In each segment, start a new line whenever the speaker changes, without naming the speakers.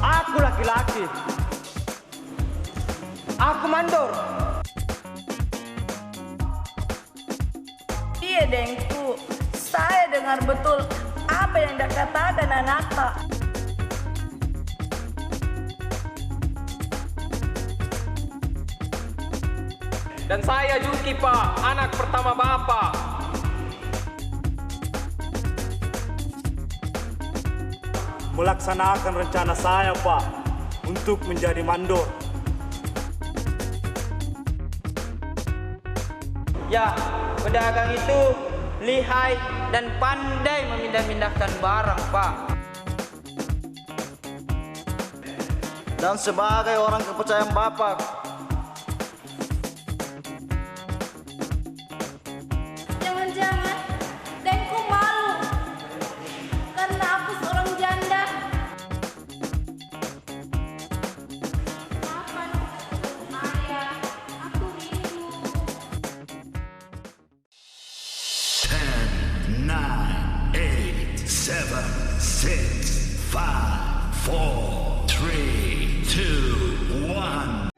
Aku laki-laki. Aku mandor.
Iya, Dengku. Saya dengar betul apa yang Anda katakan, Anata.
Dan saya Juki, Pak, anak pertama Bapak.
Melaksanakan rencana saya, Pak, untuk menjadi mandor.
Ya, pedagang itu lihai dan pandai memindah-mindahkan barang, Pak.
Dan sebagai orang kepercayaan Bapak,
Jangan-jangan Dengku malu karena aku seorang janda. Kapan ayah, aku rindu.
10, 9, 8, 7, 6, 5, 4, 3, 2, 1.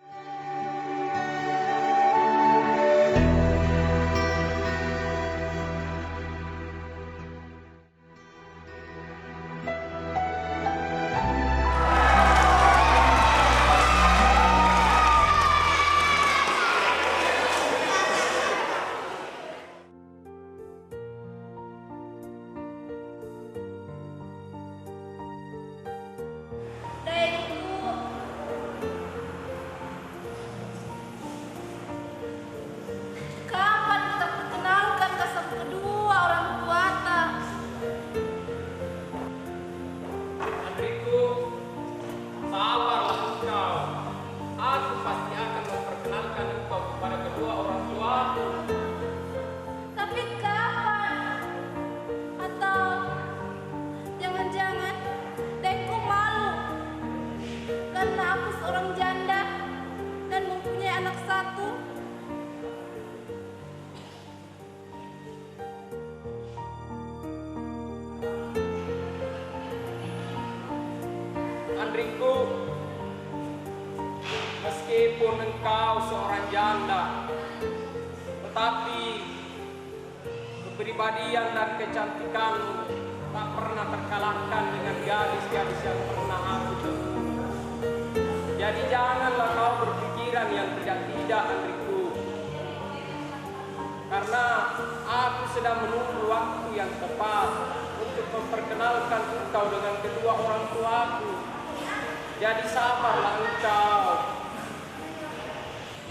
Dengku, kapan kita perkenalkan ke satu kedua orang tua tak?
Andriku, sabarlah engkau. Aku pasti akan memperkenalkan engkau kepada kedua orang tuaku.
Tapi kapan? Atau jangan-jangan Dengku malu karena aku seorang janda dan mempunyai anak satu.
Andriku, meskipun engkau seorang janda, tetapi kepribadian dan kecantikanmu tak pernah terkalahkan dengan gadis-gadis yang pernah aku temui. Jadi janganlah kau berpikiran yang tidak-tidak, Andriku. Karena aku sedang menunggu waktu yang tepat untuk memperkenalkan engkau dengan kedua orang tuaku. Jadi sabarlah engkau.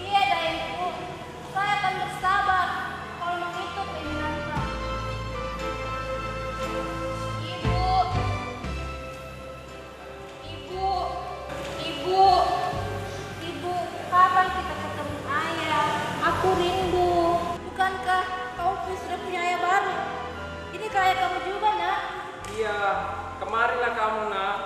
Iya, Dengku, saya akan bersabar kalau begitu keinginan kau. Ibu, ibu, ibu, ibu, kapan kita ketemu ayah? Aku rindu. Bukankah kau sudah punya ayah baru? Ini kayak kamu juga, Nak.
Iya, kemarilah kamu, Nak.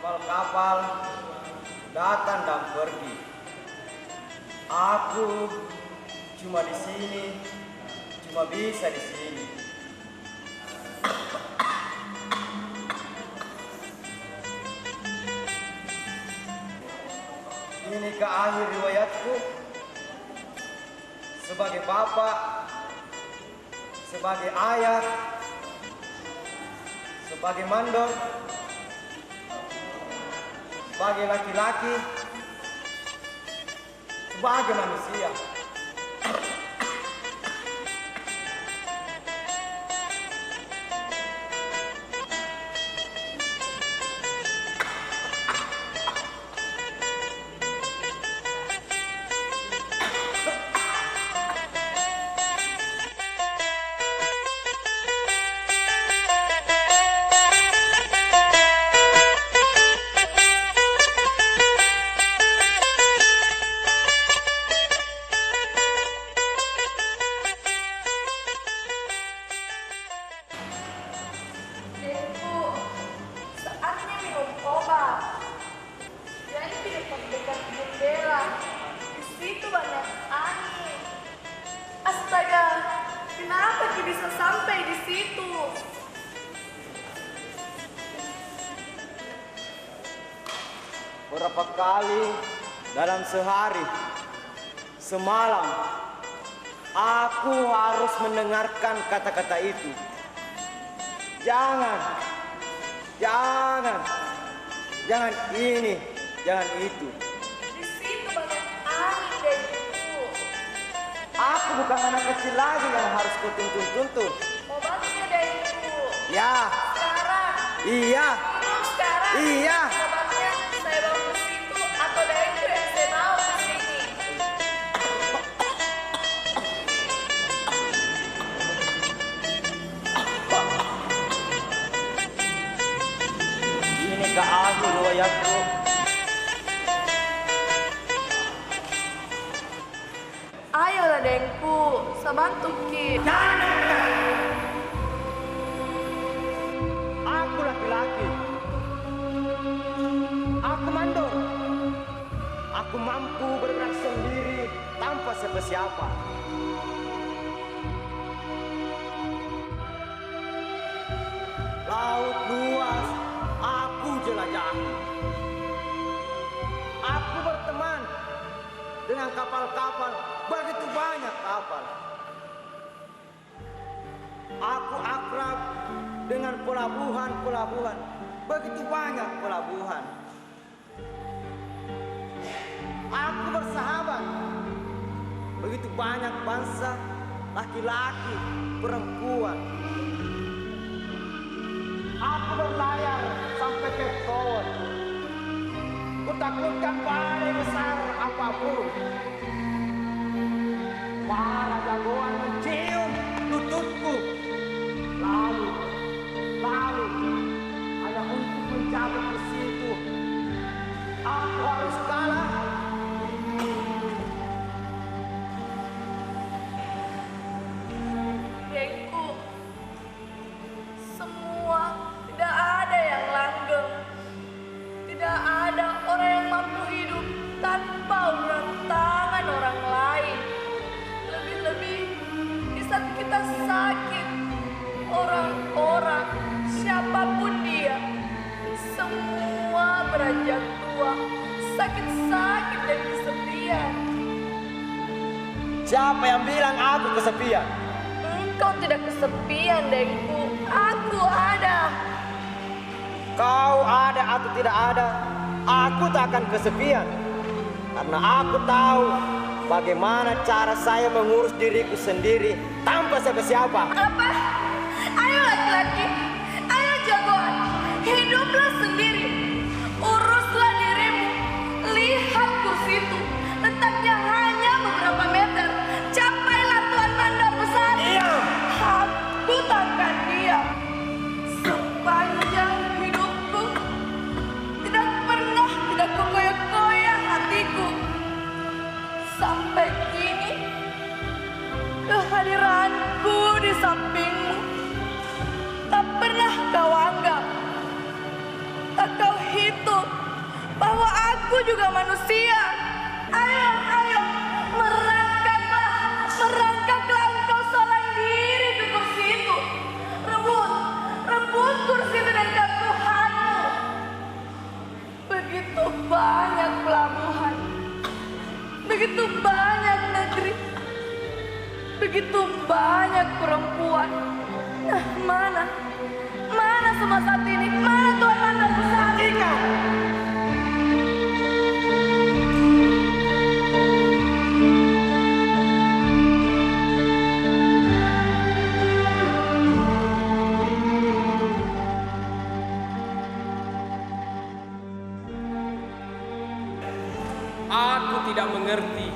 kapal-kapal datang dan pergi. Aku cuma di sini, cuma bisa di sini. Ini ke akhir riwayatku sebagai bapak, sebagai ayah, sebagai mandor, sebagai laki-laki, sebagai manusia.
Ibu, saatnya minum obat. Jadi di dekat jendela. Di situ banyak angin. Astaga, kenapa Ki bisa sampai di situ?
Berapa kali dalam sehari, semalam, aku harus mendengarkan kata-kata itu. Jangan, jangan, jangan ini, jangan itu.
Di situ banyak angin, Denku.
Aku bukan anak kecil lagi yang harus kau tuntun-tuntun.
Obatnya, Denku.
Ya,
Sekarang,
iya,
minum sekarang.
iya.
Obatnya saya bawa ke situ atau Denku yang saya bawa ke sini.
Ini ke akhir riwayatku.
Ayolah Denku, sabantu Ki.
Aku laki-laki. Aku mandor. Aku mampu bergerak sendiri tanpa siapa-siapa. Laut luas, aku jelajahi. Aku berteman dengan kapal-kapal, begitu banyak kapal. Aku akrab dengan pelabuhan-pelabuhan, begitu banyak pelabuhan. Aku bersahabat, begitu banyak bangsa, laki-laki, perempuan. Aku berlayar sampai Cape Town. Kutakutkan badai besar apapun. Para jagoan mencium lututku. Lalu, hanya untuk mencapai ke situ. Aku harus kalah.
Denku, semua tidak ada yang langgeng. Tidak ada orang yang mampu hidup tanpa uluran tangan orang lain. Lebih-lebih di saat kita sakit, orang-orang siapapun dia, semua beranjak tua, sakit-sakit dan kesepian.
Siapa yang bilang aku kesepian?
Engkau tidak kesepian, Denku. Aku ada.
Kau ada atau tidak ada, aku tak akan kesepian. Karena aku tahu bagaimana cara saya mengurus diriku sendiri tanpa siapa-siapa.
Apa? Ayo laki-laki, ayo jagoan, hiduplah sendiri. Uruslah dirimu. Lihat kursi itu, letaknya hanya beberapa meter. Capailah Tuan Mandor besar.
Diam!
Aku takkan diam. Sepanjang hidupku, tidak pernah tidak kukoyak-koyak hatiku. Sampai kini, kehadiranku di samping Cobalah kau hitung bahwa aku juga manusia. Ayo, ayo, merangkaklah engkau seorang diri ke kursi itu. Rebut kursi itu dan Tuhanmu. Begitu banyak pelabuhan, begitu banyak negeri, begitu banyak perempuan. Nah, mana semua saat ini? Mana Tuhan mandaku saat ini?
Aku tidak mengerti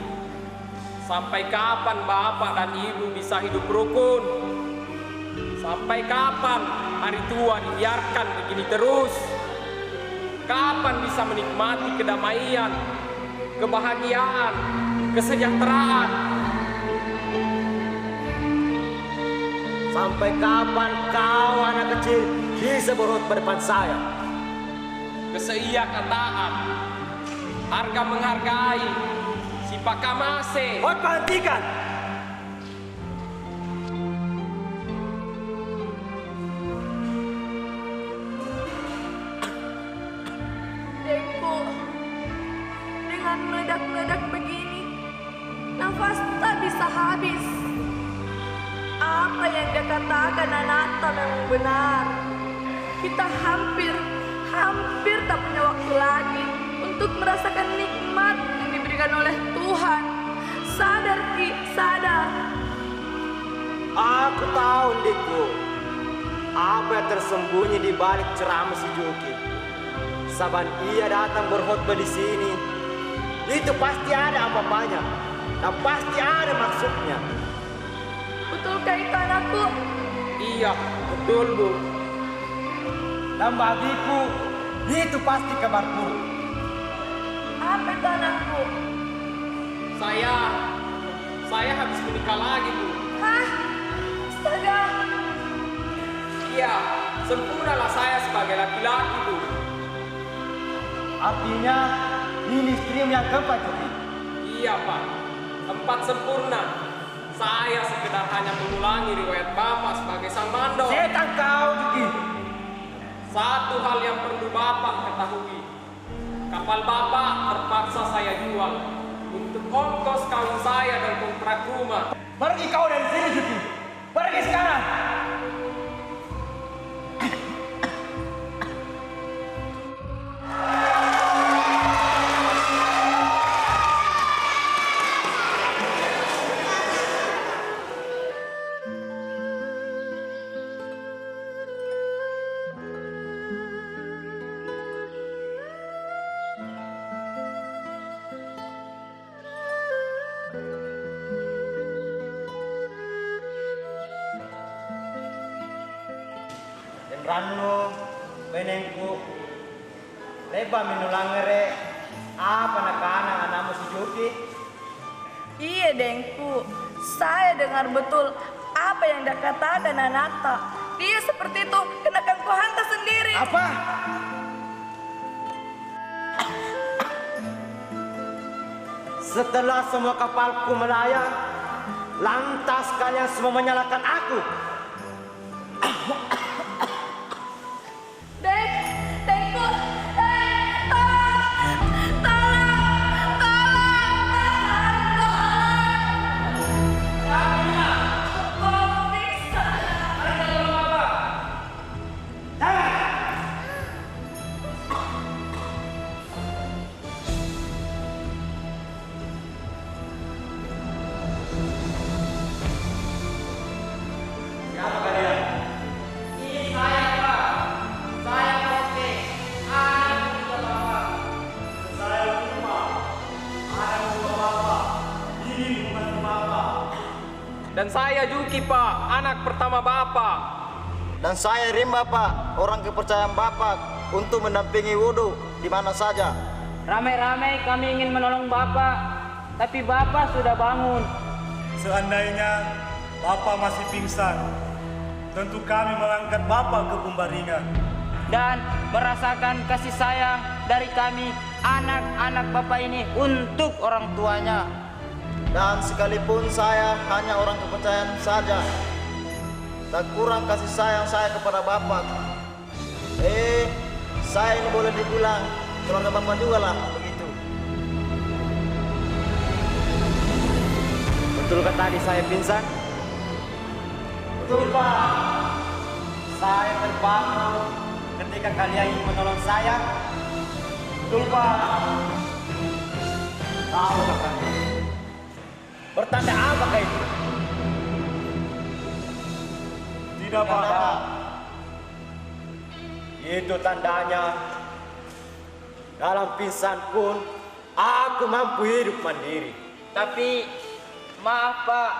sampai kapan bapak dan ibu bisa hidup rukun. Sampai kapan hari tua dibiarkan begini terus? Kapan bisa menikmati kedamaian, kebahagiaan, kesejahteraan?
Sampai kapan kau anak kecil bisa berhutbah depan saya?
Keseia kataan, harga menghargai, si pakamase.
Khotbah hentikan!
Dengku, dengan meledak-meledak begini, nafas tak bisa habis. Apa yang dia katakan Ananta memang benar. Kita hampir tak punya waktu lagi untuk merasakan nikmat yang diberikan oleh Tuhan. Sadar, Ki, sadar.
Aku tahu, Ndikku, apa yang tersembunyi di balik ceramah si Juki. Saban ia datang berkhotbah di sini, itu pasti ada apa-apanya dan pasti ada maksudnya.
Betulkah itu anakku?
Iya, betul Bu.
Dan bagiku, itu pasti kabar buruk.
Apa itu anakku?
Saya habis menikah lagi Bu.
Hah? Astaga.
Iya, sempurnalah saya sebagai laki-laki Bu.
Artinya, ini istrimu yang keempat, Juki.
Iya Pak, 4 sempurna. Saya sekedar hanya mengulangi riwayat Bapak sebagai sang mandor.
Setan kau, Juki.
Satu hal yang perlu Bapak ketahui. Kapal Bapak terpaksa saya jual untuk ongkos kawin saya dan kontrak rumah.
Pergi kau dari sini, Juki. Pergi sekarang. Ranu, benengku, leba minulangere, apa nakana anakmu si Juki?
Iya, Dengku. Saya dengar betul apa yang dia katakan Ananta. Dia seperti itu, kenakan ku hantar sendiri.
Apa? Setelah semua kapalku melayang, lantas kalian semua menyalahkan aku.
Dengku,
Dan saya Juki Pak, anak pertama Bapak.
Dan saya Rimba, Pak, orang kepercayaan Bapak untuk mendampingi wudhu di mana saja.
Ramai-ramai kami ingin menolong Bapak, tapi Bapak sudah bangun.
Seandainya Bapak masih pingsan, tentu kami mengangkat Bapak ke pembaringan.
dan merasakan kasih sayang dari kami anak-anak Bapak ini untuk orang tuanya.
Dan sekalipun saya hanya orang kepercayaan saja, tak kurang kasih sayang saya kepada Bapak. Saya ini boleh dibilang keluarga Bapak juga lah, begitu. Betulkah tadi saya pingsan? Betul, Pak. Saya terbangun ketika kalian ingin menolong saya. Betul, Pak. Tahu kan? Bertanda apakah itu?
Tidak, Pak.
Itu tandanya dalam pingsan pun aku mampu hidup mandiri.
Tapi maaf Pak,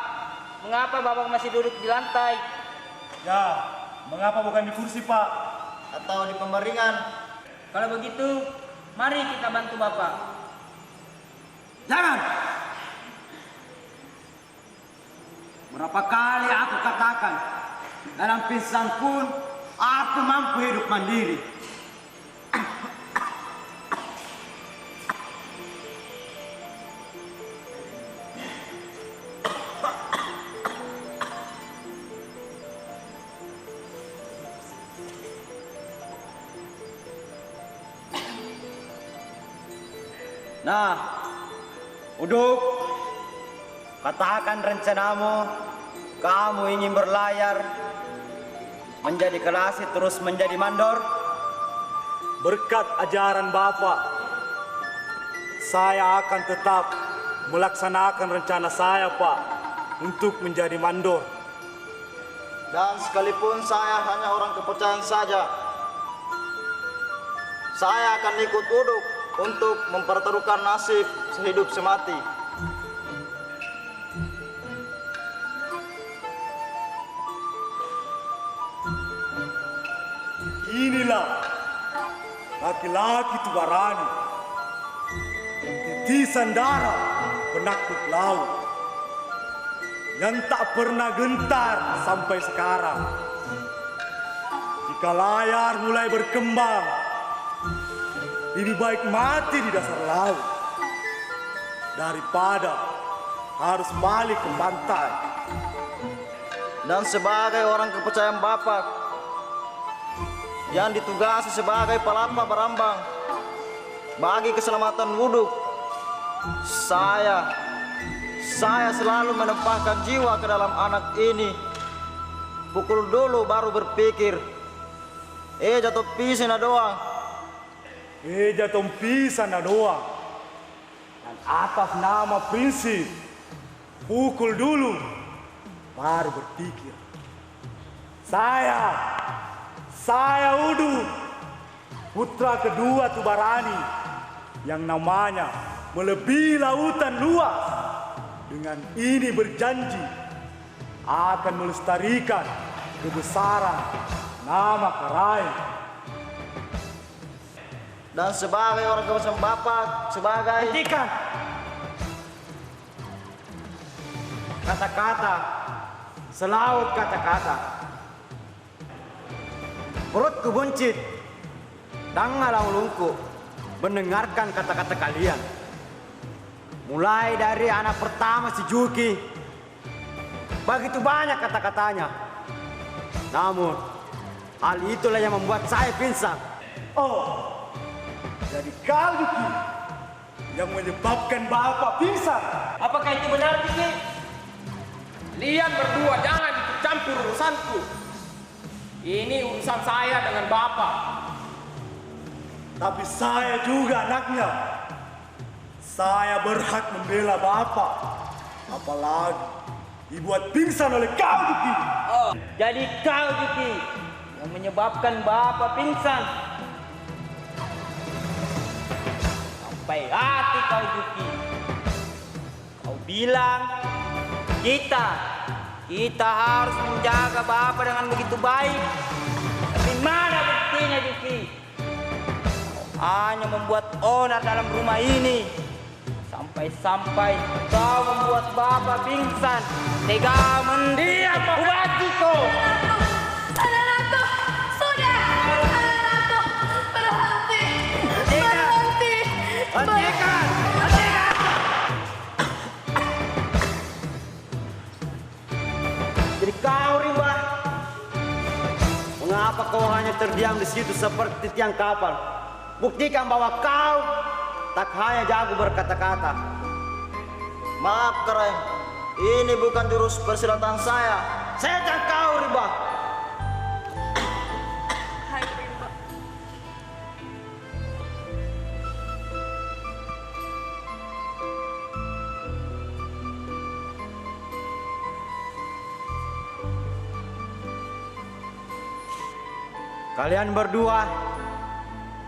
mengapa Bapak masih duduk di lantai?
Ya, mengapa bukan di kursi, Pak?
Atau di pembaringan?
Kalau begitu, mari kita bantu Bapak.
Jangan! Berapa kali aku katakan, dalam pingsan pun aku mampu hidup mandiri. Nah, Uduk, katakan rencanamu. Kamu ingin berlayar menjadi kelasi terus menjadi mandor?
Berkat ajaran Bapak, saya akan tetap melaksanakan rencana saya, Pak, untuk menjadi mandor.
Dan sekalipun saya hanya orang kepercayaan saja, saya akan ikut Uduk untuk mempertaruhkan nasib sehidup semati.
Inilah laki-laki Tubarani, titisan darah penakut laut, yang tak pernah gentar sampai sekarang. Jika layar mulai berkembang, lebih baik mati di dasar laut daripada harus balik ke pantai.
Dan sebagai orang kepercayaan Bapak yang ditugasi sebagai pelapa berambang bagi keselamatan Uduk, saya selalu menempatkan jiwa ke dalam anak ini. Pukul dulu baru berpikir, jatuh pisah doang.
Jatuh pisah doang. Dan atas nama prinsip, pukul dulu baru berpikir. Saya Uduk, putra kedua Tubarani yang namanya melebihi lautan luas. Dengan ini berjanji akan melestarikan kebesaran nama Karaeng.
Dan sebagai orang kepercayaan Bapak, sebagai
Hentikan
kata-kata, selaut kata-kata. Perutku buncit dan ngalang-lungku mendengarkan kata-kata kalian. Mulai dari anak pertama si Juki, begitu banyak kata-katanya. Namun, hal itulah yang membuat saya pingsan.
Oh, jadi kau Juki yang menyebabkan Bapak pingsan.
Apakah itu benar, Juki?
Kalian berdua jangan ikut campur urusanku. Ini urusan saya dengan Bapak.
Tapi saya juga anaknya. Saya berhak membela Bapak. Apalagi dibuat pingsan oleh kau, Juki.
Oh, jadi kau, Juki, yang menyebabkan Bapak pingsan. Sampai hati kau, Juki. Kau bilang kita harus menjaga Bapak dengan begitu baik. Tapi mana buktinya, Juki? Kau hanya membuat onar dalam rumah ini. Sampai-sampai kau membuat Bapak pingsan. Tega mendiam, Ubati kau.
Saudaraku, sudah. Saudaraku,
kau hanya terdiam di situ seperti tiang kapal. Buktikan bahwa kau tak hanya jago berkata-kata.
Maaf Keren, ini bukan jurus persilatan saya.
Setan kau, Rimba.
Hai Rimba.
Kalian berdua,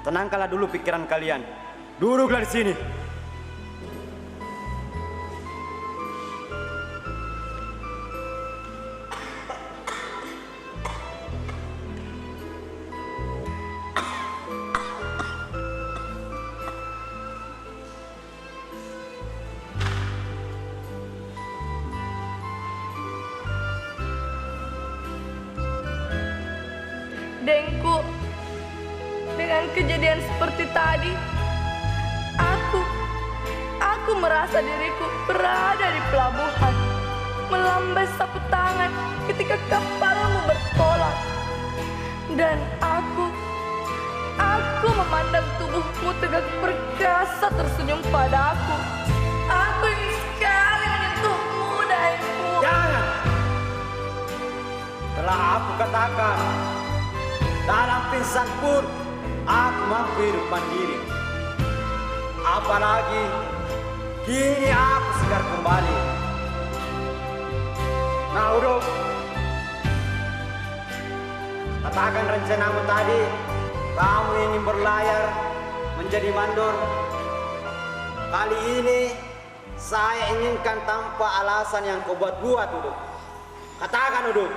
tenangkanlah dulu pikiran kalian. Duduklah di sini.
Dengku, dengan kejadian seperti tadi, aku merasa diriku berada di pelabuhan, melambai sapu tangan ketika kapalmu bertolak. Dan aku memandang tubuhmu tegak perkasa tersenyum padaku. Aku ingin sekali menyentuhmu, Dengku.
Jangan. Telah aku katakan, dalam pingsan pun aku mampu hidup mandiri. Apalagi kini aku segar kembali. Nah, udah. Katakan rencanamu tadi, kamu ingin berlayar menjadi mandor. Kali ini saya inginkan tanpa alasan yang kau buat-buat, Uduk. Katakan, Uduk.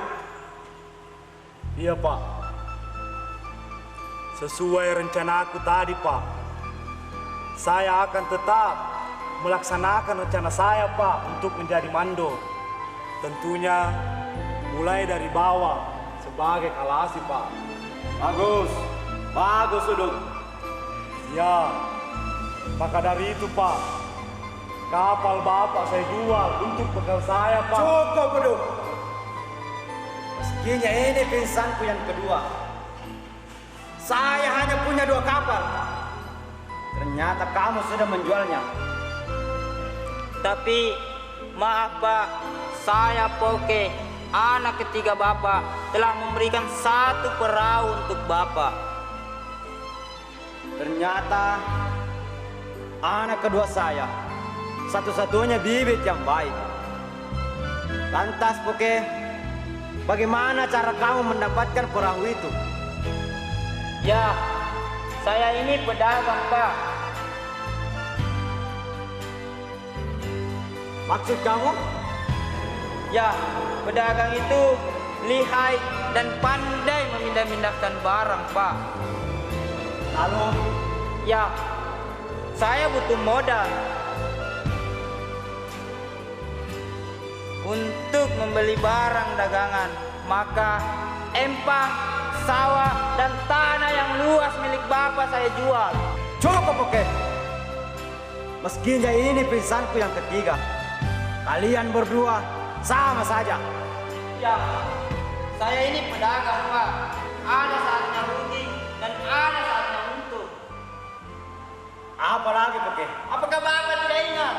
Iya Pak. Sesuai rencanaku tadi Pak. Saya akan tetap melaksanakan rencana saya Pak untuk menjadi mandor. Tentunya mulai dari bawah sebagai kalasi Pak.
Bagus, bagus, Uduk.
Ya, maka dari itu Pak, kapal Bapak saya jual untuk bekal saya Pak.
Cukup, Uduk. Meskinya ini pingsanku yang kedua. Saya hanya punya 2 kapal. Ternyata kamu sudah menjualnya.
Tapi maaf Pak, saya Poke, anak ketiga Bapak, telah memberikan 1 perahu untuk Bapak.
Ternyata anak kedua saya satu-satunya bibit yang baik. Lantas, Poke, bagaimana cara kamu mendapatkan perahu itu?
Ya, saya ini pedagang Pak.
Maksud kamu?
Ya, pedagang itu lihai dan pandai memindah-mindahkan barang Pak.
Lalu,
Ya, saya butuh modal untuk membeli barang dagangan. Maka empang, sawah, dan tanah yang luas milik Bapak saya jual.
cukup, Poke. Meskinya ini pingsanku yang ketiga, kalian berdua sama saja.
Ya, saya ini pedagang Pak. Ada saatnya rugi dan ada saatnya untung.
Apalagi, Poke?
Apakah Bapak tidak ingat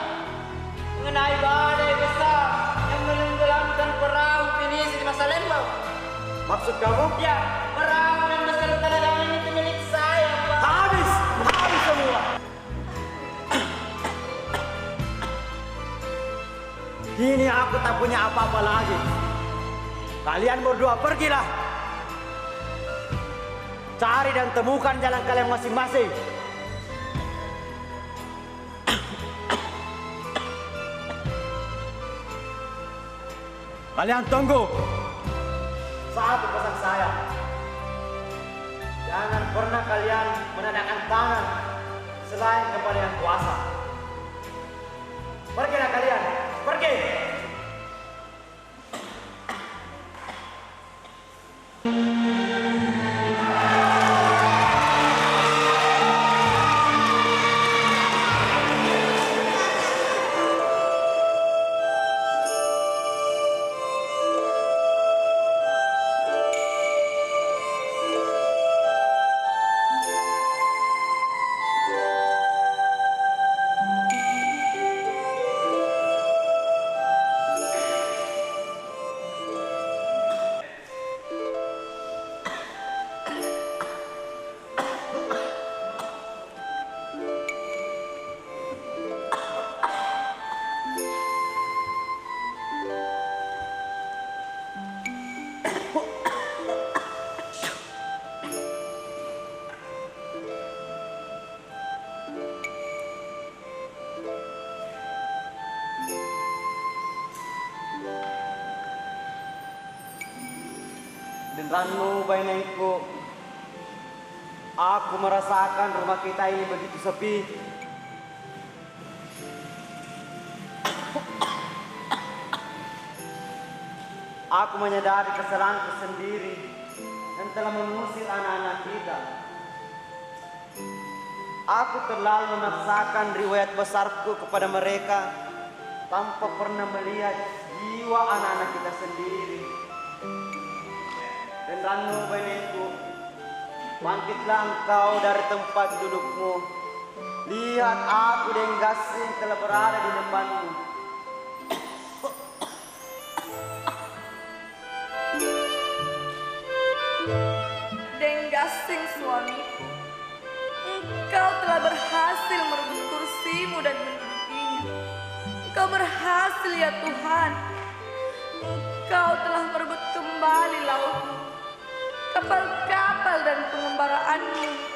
mengenai badai besar yang menenggelamkan perahu Pinisi di masa Lembau?
Maksud kamu?
Ya, perahu yang beserta dagangan itu milik saya, Pak.
Habis semua. Kini aku tak punya apa-apa lagi. Kalian berdua pergilah. Cari dan temukan jalan kalian masing-masing. Kalian tunggu. Satu pesan saya. Jangan pernah kalian menandakan tangan selain kepada yang kuasa. Pergilah kalian, pergi. Dan Ranu Bainengku, aku merasakan rumah kita ini begitu sepi. Aku menyadari kesalahanku sendiri dan telah mengusir anak-anak kita. Aku terlalu memaksakan riwayat besarku kepada mereka tanpa pernah melihat jiwa anak-anak kita sendiri. Dan Ranu Bainengku, bangkitlah engkau dari tempat dudukmu. Lihat aku dan Gasing telah berada di depanmu.
Denggasing suamiku, engkau telah berhasil merebut kursimu dan mendudukinya. Engkau berhasil ya Tuhan. Engkau telah merebut kembali lautmu, kapal-kapal dan pengembaraanmu.